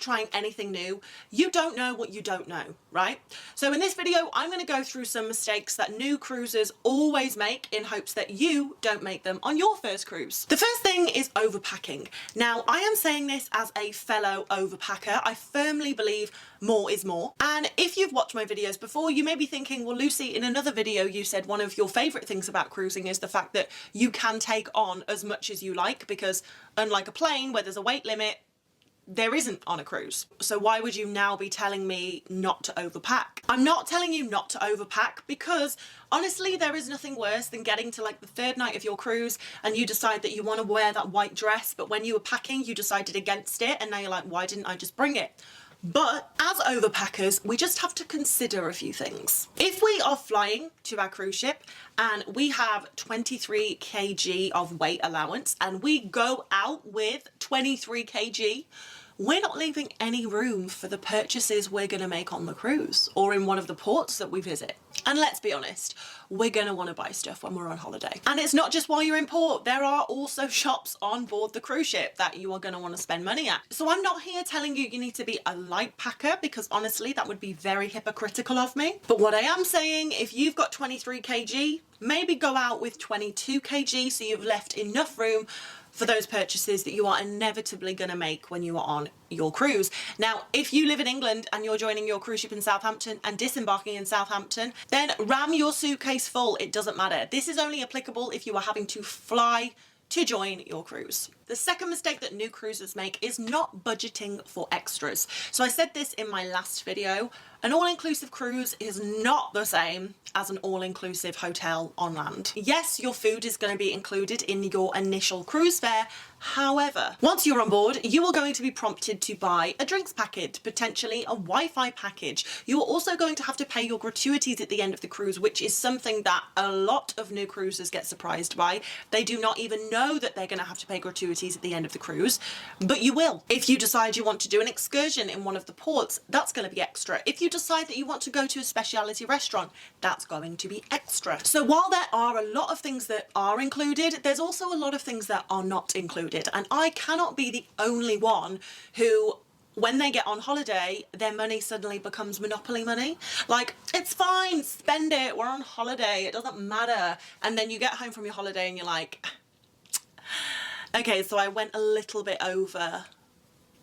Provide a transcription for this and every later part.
trying anything new, you don't know what you don't know, right? So in this video, I'm going to go through some mistakes that new cruisers always make in hopes that you don't make them on your first cruise. The first thing is overpacking. Now, I am saying this as a fellow overpacker. I firmly believe more is more. And if you've watched my videos before, you may be thinking, well, Lucy, in another video, you said one of your favorite things about cruising is the fact that you can take on as much as you like, because unlike a plane where there's a weight limit, there isn't on a cruise. So why would you now be telling me not to overpack? I'm not telling you not to overpack because honestly, there is nothing worse than getting to like the third night of your cruise and you decide that you want to wear that white dress, but when you were packing, you decided against it, and now you're like, why didn't I just bring it? But as overpackers, we just have to consider a few things. If we are flying to our cruise ship and we have 23 kg of weight allowance and we go out with 23 kg, we're not leaving any room for the purchases we're going to make on the cruise or in one of the ports that we visit. And let's be honest, we're going to want to buy stuff when we're on holiday. And it's not just while you're in port, there are also shops on board the cruise ship that you are going to want to spend money at. So I'm not here telling you need to be a light packer, because honestly, that would be very hypocritical of me. But what I am saying, if you've got 23 kg, maybe go out with 22 kg so you've left enough room for those purchases that you are inevitably going to make when you are on your cruise. Now, if you live in England and you're joining your cruise ship in Southampton and disembarking in Southampton, then ram your suitcase full. It doesn't matter. This is only applicable if you are having to fly to join your cruise. The second mistake that new cruisers make is not budgeting for extras. So I said this in my last video, an all-inclusive cruise is not the same as an all-inclusive hotel on land. Yes, your food is going to be included in your initial cruise fare. However, once you're on board, you are going to be prompted to buy a drinks package, potentially a Wi-Fi package. You are also going to have to pay your gratuities at the end of the cruise, which is something that a lot of new cruisers get surprised by. They do not even know that they're going to have to pay gratuities at the end of the cruise, but you will. If you decide you want to do an excursion in one of the ports, that's going to be extra. If you decide that you want to go to a specialty restaurant, that's going to be extra. So while there are a lot of things that are included, there's also a lot of things that are not included. And I cannot be the only one who, when they get on holiday, their money suddenly becomes Monopoly money. Like, it's fine, spend it, we're on holiday, it doesn't matter. And then you get home from your holiday and you're like, okay, so I went a little bit over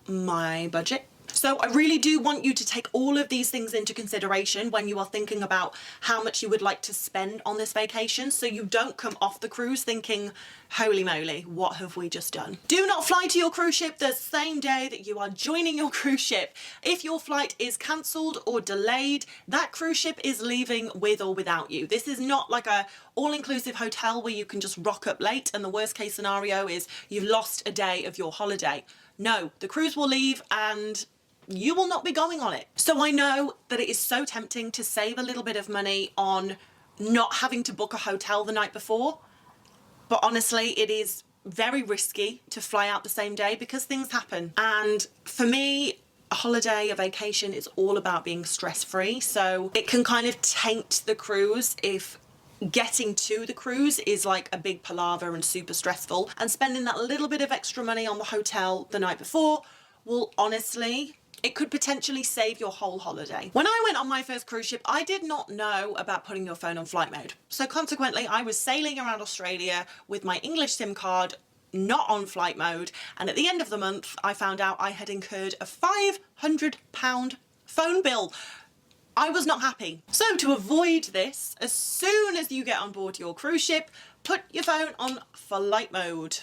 my budget. So I really do want you to take all of these things into consideration when you are thinking about how much you would like to spend on this vacation, so you don't come off the cruise thinking, holy moly, what have we just done? Do not fly to your cruise ship the same day that you are joining your cruise ship. If your flight is cancelled or delayed, that cruise ship is leaving with or without you. This is not like a all-inclusive hotel where you can just rock up late and the worst case scenario is you've lost a day of your holiday. No, the cruise will leave and you will not be going on it. So I know that it is so tempting to save a little bit of money on not having to book a hotel the night before, but honestly, it is very risky to fly out the same day because things happen. And for me, a holiday, a vacation is all about being stress-free. So it can kind of taint the cruise if getting to the cruise is like a big palaver and super stressful, and spending that little bit of extra money on the hotel the night before will honestly, it could potentially save your whole holiday. When I went on my first cruise ship, I did not know about putting your phone on flight mode. So consequently, I was sailing around Australia with my English SIM card not on flight mode. And at the end of the month, I found out I had incurred a £500 phone bill. I was not happy. So to avoid this, as soon as you get on board your cruise ship, put your phone on flight mode.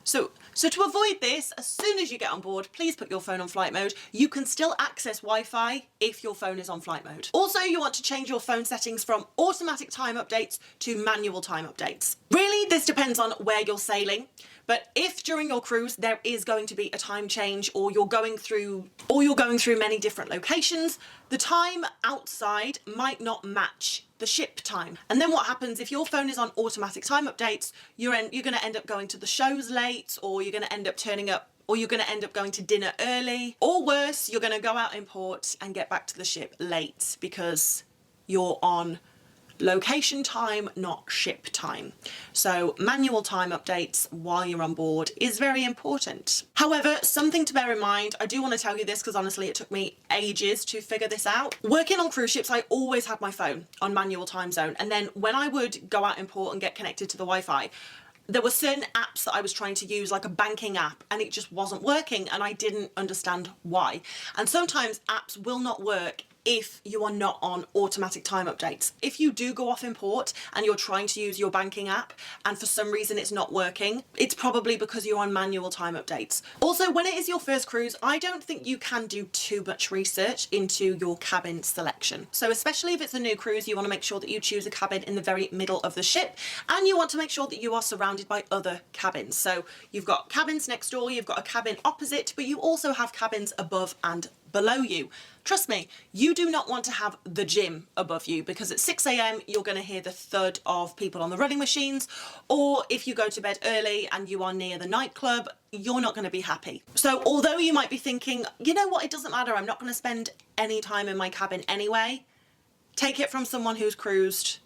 So to avoid this, as soon as you get on board, please put your phone on flight mode. You can still access Wi-Fi if your phone is on flight mode. Also, you want to change your phone settings from automatic time updates to manual time updates. Really, this depends on where you're sailing. But if during your cruise there is going to be a time change, or you're going through many different locations, the time outside might not match the ship time. And then what happens if your phone is on automatic time updates, you're going to end up going to the shows late, or you're going to end up turning up, or you're going to end up going to dinner early, or worse, you're going to go out in port and get back to the ship late because you're on location time, not ship time. So manual time updates while you're on board is very important. However, something to bear in mind, I do want to tell you this because honestly it took me ages to figure this out. Working on cruise ships, I always had my phone on manual time zone, and then when I would go out in port and get connected to the Wi-Fi, there were certain apps that I was trying to use, like a banking app, and it just wasn't working, and I didn't understand why. And sometimes apps will not work if you are not on automatic time updates. If you do go off in port and you're trying to use your banking app and for some reason it's not working, it's probably because you're on manual time updates. Also, when it is your first cruise, I don't think you can do too much research into your cabin selection. So especially if it's a new cruise, you want to make sure that you choose a cabin in the very middle of the ship, and you want to make sure that you are surrounded by other cabins. So you've got cabins next door, you've got a cabin opposite, but you also have cabins above and below you. Trust me, you do not want to have the gym above you, because at 6 a.m. you're going to hear the thud of people on the running machines, or if you go to bed early and you are near the nightclub, you're not going to be happy. So although you might be thinking, you know what, it doesn't matter, I'm not going to spend any time in my cabin anyway, take it from someone who's cruised,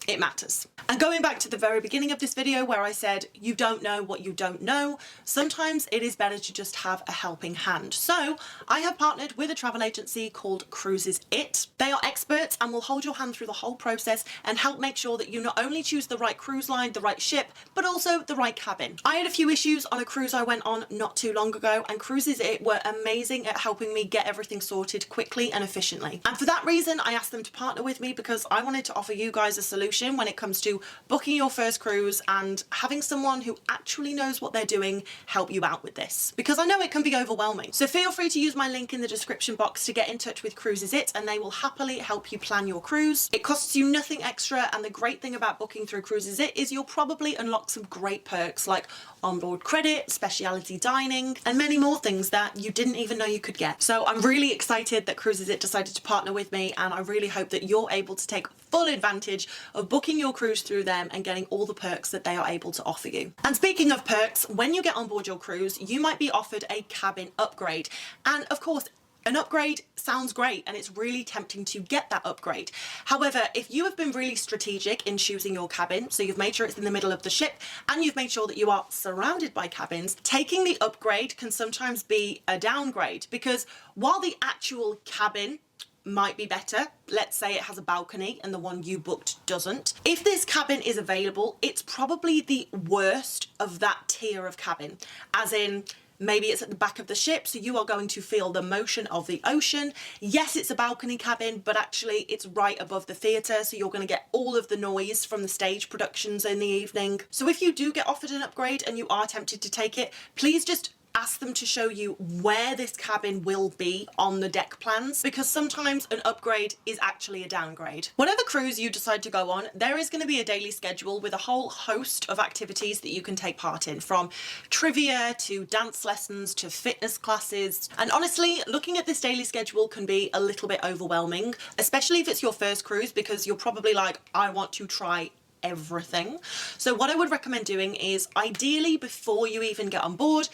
it matters. And going back to the very beginning of this video where I said you don't know what you don't know, sometimes it is better to just have a helping hand. So I have partnered with a travel agency called Cruises It. They are experts and will hold your hand through the whole process and help make sure that you not only choose the right cruise line, the right ship, but also the right cabin. I had a few issues on a cruise I went on not too long ago, and Cruises It were amazing at helping me get everything sorted quickly and efficiently. And for that reason, I asked them to partner with me because I wanted to offer you guys a solution when it comes to booking your first cruise and having someone who actually knows what they're doing help you out with this, because I know it can be overwhelming. So feel free to use my link in the description box to get in touch with Cruises It, and they will happily help you plan your cruise. It costs you nothing extra, and the great thing about booking through Cruises It is you'll probably unlock some great perks like onboard credit, speciality dining, and many more things that you didn't even know you could get. So I'm really excited that Cruises It decided to partner with me, and I really hope that you're able to take full advantage of booking your cruise through them and getting all the perks that they are able to offer you. And speaking of perks, when you get on board your cruise, you might be offered a cabin upgrade. And of course, an upgrade sounds great and it's really tempting to get that upgrade. However, if you have been really strategic in choosing your cabin, so you've made sure it's in the middle of the ship and you've made sure that you are surrounded by cabins, taking the upgrade can sometimes be a downgrade, because while the actual cabin might be better, let's say it has a balcony and the one you booked doesn't, if this cabin is available, it's probably the worst of that tier of cabin, as in maybe it's at the back of the ship, so you are going to feel the motion of the ocean. Yes, it's a balcony cabin, but actually it's right above the theatre, so you're going to get all of the noise from the stage productions in the evening. So if you do get offered an upgrade and you are tempted to take it, please just ask them to show you where this cabin will be on the deck plans, because sometimes an upgrade is actually a downgrade. Whatever cruise you decide to go on, there is going to be a daily schedule with a whole host of activities that you can take part in, from trivia to dance lessons to fitness classes. And honestly, looking at this daily schedule can be a little bit overwhelming, especially if it's your first cruise, because you're probably like, I want to try everything. So what I would recommend doing is, ideally before you even get on board,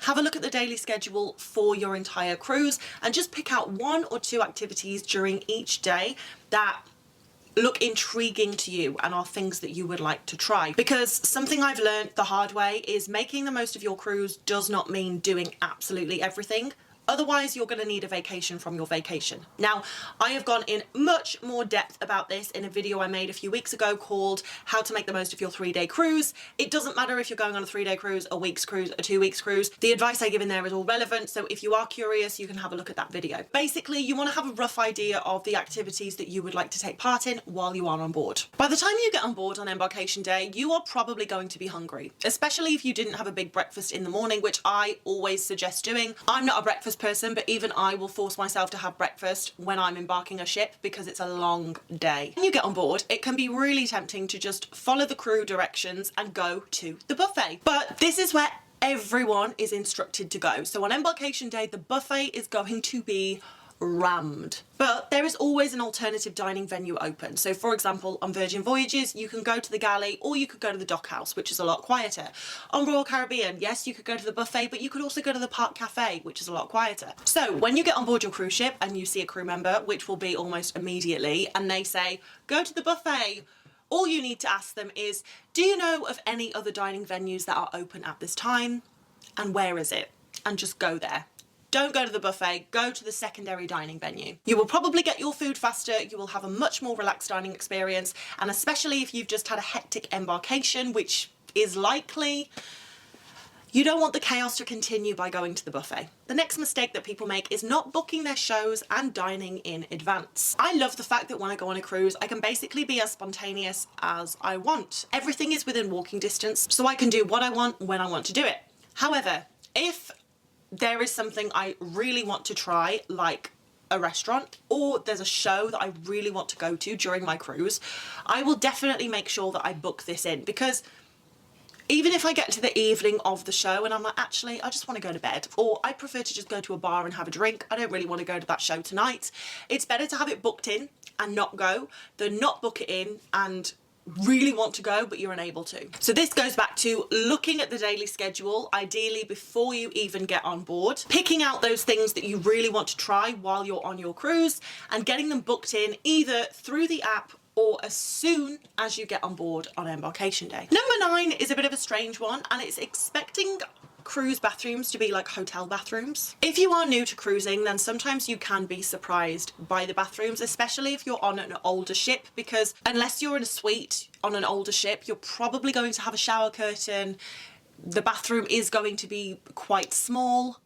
have a look at the daily schedule for your entire cruise and just pick out 1 or 2 activities during each day that look intriguing to you and are things that you would like to try. Because something I've learned the hard way is making the most of your cruise does not mean doing absolutely everything. Otherwise, you're going to need a vacation from your vacation. Now, I have gone in much more depth about this in a video I made a few weeks ago called How to Make the Most of Your 3-Day Cruise. It doesn't matter if you're going on a 3-day cruise, a week's cruise, a 2-week cruise. The advice I give in there is all relevant, so if you are curious, you can have a look at that video. Basically, you want to have a rough idea of the activities that you would like to take part in while you are on board. By the time you get on board on embarkation day, you are probably going to be hungry, especially if you didn't have a big breakfast in the morning, which I always suggest doing. I'm not a breakfast person, but even I will force myself to have breakfast when I'm embarking a ship because it's a long day. When you get on board, it can be really tempting to just follow the crew directions and go to the buffet. But this is where everyone is instructed to go. So on embarkation day, the buffet is going to be rammed. But there is always an alternative dining venue open. So for example, on Virgin Voyages, you can go to the galley or you could go to the dock house, which is a lot quieter. On Royal Caribbean, yes, you could go to the buffet, but you could also go to the park cafe, which is a lot quieter. So when you get on board your cruise ship and you see a crew member, which will be almost immediately, and they say, go to the buffet, all you need to ask them is, do you know of any other dining venues that are open at this time? And where is it? And just go there. Don't go to the buffet, go to the secondary dining venue. You will probably get your food faster, you will have a much more relaxed dining experience, and especially if you've just had a hectic embarkation, which is likely, you don't want the chaos to continue by going to the buffet. The next mistake that people make is not booking their shows and dining in advance. I love the fact that when I go on a cruise, I can basically be as spontaneous as I want. Everything is within walking distance, so I can do what I want when I want to do it. However, if there is something I really want to try, like a restaurant, or there's a show that I really want to go to during my cruise, I will definitely make sure that I book this in, because even if I get to the evening of the show and I'm like, actually, I just want to go to bed, or I prefer to just go to a bar and have a drink, I don't really want to go to that show tonight, it's better to have it booked in and not go than not book it in and really want to go but you're unable to. So this goes back to looking at the daily schedule, ideally before you even get on board, picking out those things that you really want to try while you're on your cruise and getting them booked in either through the app or as soon as you get on board on embarkation day. Number 9 is a bit of a strange one, and it's expecting cruise bathrooms to be like hotel bathrooms. If you are new to cruising, then sometimes you can be surprised by the bathrooms, especially if you're on an older ship, because unless you're in a suite on an older ship, you're probably going to have a shower curtain. The bathroom is going to be quite small,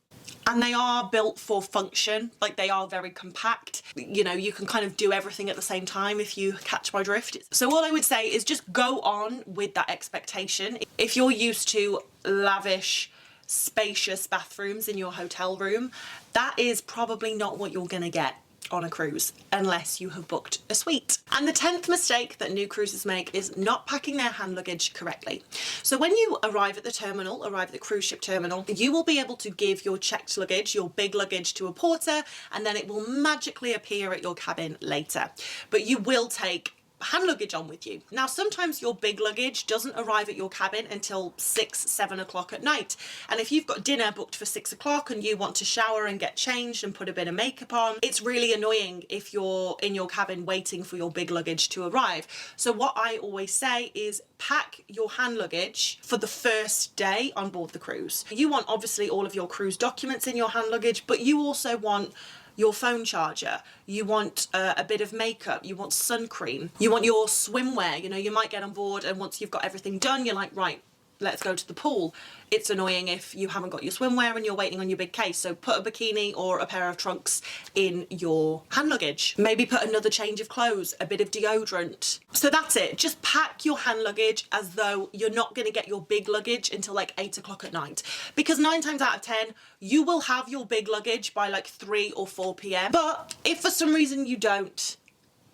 and they are built for function, like they are very compact. You know, you can kind of do everything at the same time, if you catch my drift. So all I would say is just go on with that expectation. If you're used to lavish, spacious bathrooms in your hotel room, that is probably not what you're gonna get on a cruise unless you have booked a suite. And the 10th mistake that new cruisers make is not packing their hand luggage correctly. So when you arrive at the cruise ship terminal, you will be able to give your checked luggage, your big luggage, to a porter, and then it will magically appear at your cabin later. But you will take hand luggage on with you. Now sometimes your big luggage doesn't arrive at your cabin until 6-7 o'clock at night, and if you've got dinner booked for 6 o'clock and you want to shower and get changed and put a bit of makeup on, it's really annoying if you're in your cabin waiting for your big luggage to arrive. So what I always say is pack your hand luggage for the first day on board the cruise. You want obviously all of your cruise documents in your hand luggage, but you also want your phone charger, you want a bit of makeup, you want sun cream, you want your swimwear. You know, you might get on board and once you've got everything done, you're like, right, let's go to the pool. It's annoying if you haven't got your swimwear and you're waiting on your big case. So put a bikini or a pair of trunks in your hand luggage. Maybe put another change of clothes, a bit of deodorant. So that's it. Just pack your hand luggage as though you're not going to get your big luggage until like 8 o'clock at night. Because 9 times out of 10, you will have your big luggage by like 3 or 4 p.m. But if for some reason you don't,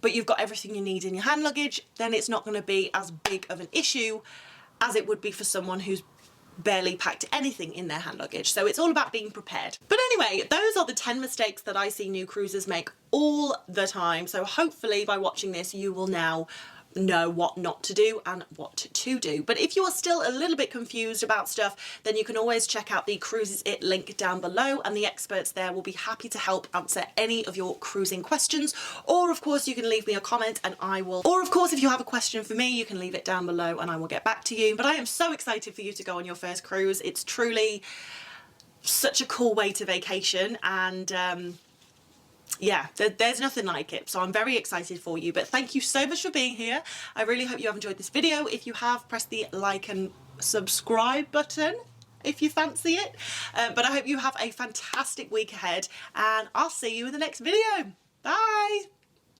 but you've got everything you need in your hand luggage, then it's not going to be as big of an issue as it would be for someone who's barely packed anything in their hand luggage. So it's all about being prepared. But anyway, those are the 10 mistakes that I see new cruisers make all the time. So hopefully by watching this, you will now know what not to do and what to do. But if you are still a little bit confused about stuff, then you can always check out the Cruises It link down below, and the experts there will be happy to help answer any of your cruising questions. Or of course you can leave me a comment and I will, or of course if you have a question for me, you can leave it down below and I will get back to you. But I am so excited for you to go on your first cruise. It's truly such a cool way to vacation, and yeah, there's nothing like it. So I'm very excited for you. But thank you so much for being here. I really hope you have enjoyed this video. If you have, press the like and subscribe button if you fancy it. But I hope you have a fantastic week ahead, and I'll see you in the next video.